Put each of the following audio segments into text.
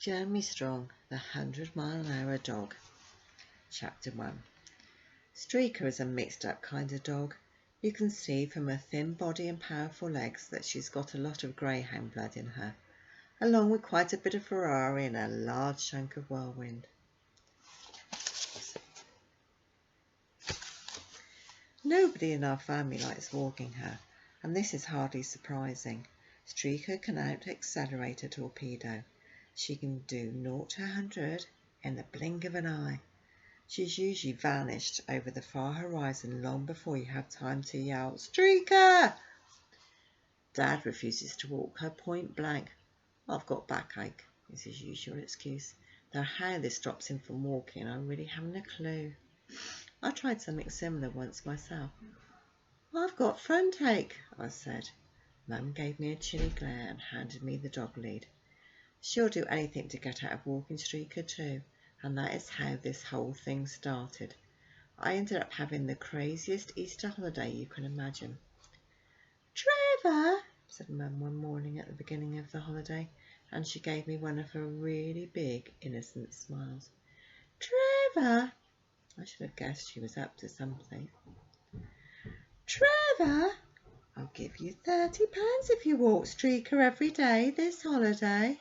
Jeremy Strong, the 100-mile-an-hour dog. Chapter 1. Streaker is a mixed-up kind of dog. You can see from her thin body and powerful legs that she's got a lot of greyhound blood in her, along with quite a bit of Ferrari and a large chunk of whirlwind. Nobody in our family likes walking her, and this is hardly surprising. Streaker can out-accelerate a torpedo. She can do 0 to 100 in the blink of an eye. She's usually vanished over the far horizon long before you have time to yell, "Streaker!" Dad refuses to walk her point blank. "I've got backache," is his usual excuse, though how this stops him from walking I really haven't a clue. I tried something similar once myself. "I've got front ache," I said. Mum gave me a chilly glare and handed me the dog lead. She'll do anything to get out of walking Streaker too, and that is how this whole thing started. I ended up having the craziest Easter holiday you can imagine. "Trevor," said Mum one morning at the beginning of the holiday, and she gave me one of her really big, innocent smiles. "Trevor!" I should have guessed she was up to something. "Trevor, I'll give you £30 if you walk Streaker every day this holiday."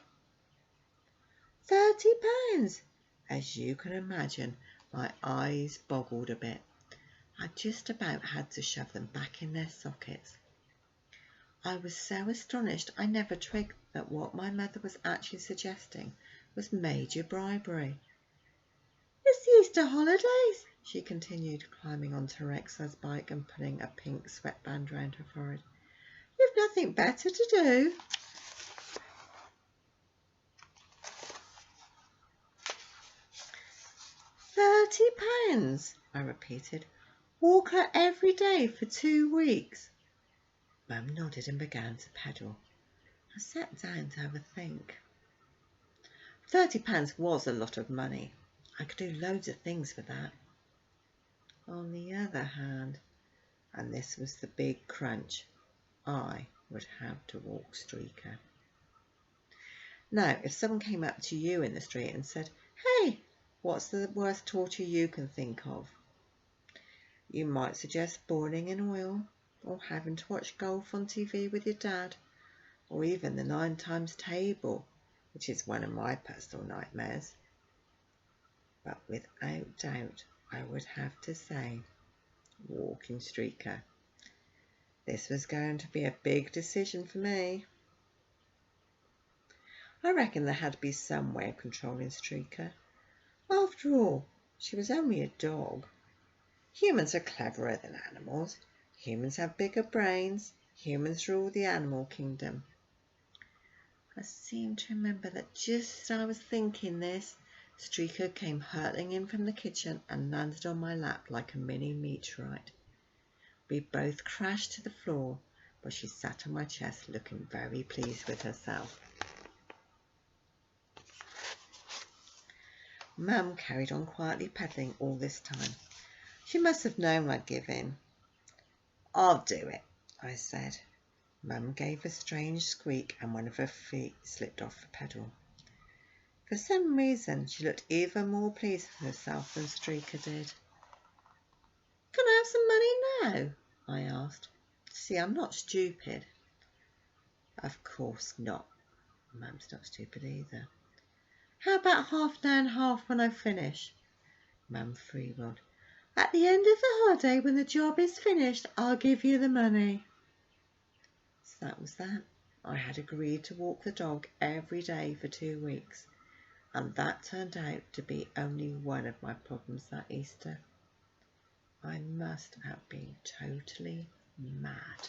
£30! As you can imagine, my eyes boggled a bit. I just about had to shove them back in their sockets. I was so astonished I never twigged that what my mother was actually suggesting was major bribery. "It's the Easter holidays," she continued, climbing onto her exercise bike and putting a pink sweatband round her forehead. "You've nothing better to do." £30, I repeated. "Walk her every day for 2 weeks. Mum nodded and began to pedal. I sat down to have a think. £30 was a lot of money. I could do loads of things with that. On the other hand, and this was the big crunch, I would have to walk Streaker. Now, if someone came up to you in the street and said, "Hey, what's the worst torture you can think of?" You might suggest boiling in oil, or having to watch golf on TV with your dad, or even the 9 times table, which is one of my personal nightmares. But without doubt, I would have to say, walking Streaker. This was going to be a big decision for me. I reckon there had to be some way of controlling Streaker. After all, she was only a dog. Humans are cleverer than animals. Humans have bigger brains. Humans rule the animal kingdom. I seem to remember that just as I was thinking this, Streaker came hurtling in from the kitchen and landed on my lap like a mini meteorite. We both crashed to the floor, but she sat on my chest looking very pleased with herself. Mum carried on quietly pedalling all this time. She must have known I'd give in. "I'll do it," I said. Mum gave a strange squeak and one of her feet slipped off the pedal. For some reason, she looked even more pleased with herself than Streaker did. "Can I have some money now?" I asked. See, I'm not stupid. Of course not. Mum's not stupid either. "How about half now and half when I finish?" Mum freewheeled. "At the end of the holiday, when the job is finished, I'll give you the money." So that was that. I had agreed to walk the dog every day for 2 weeks, and that turned out to be only one of my problems that Easter. I must have been totally mad.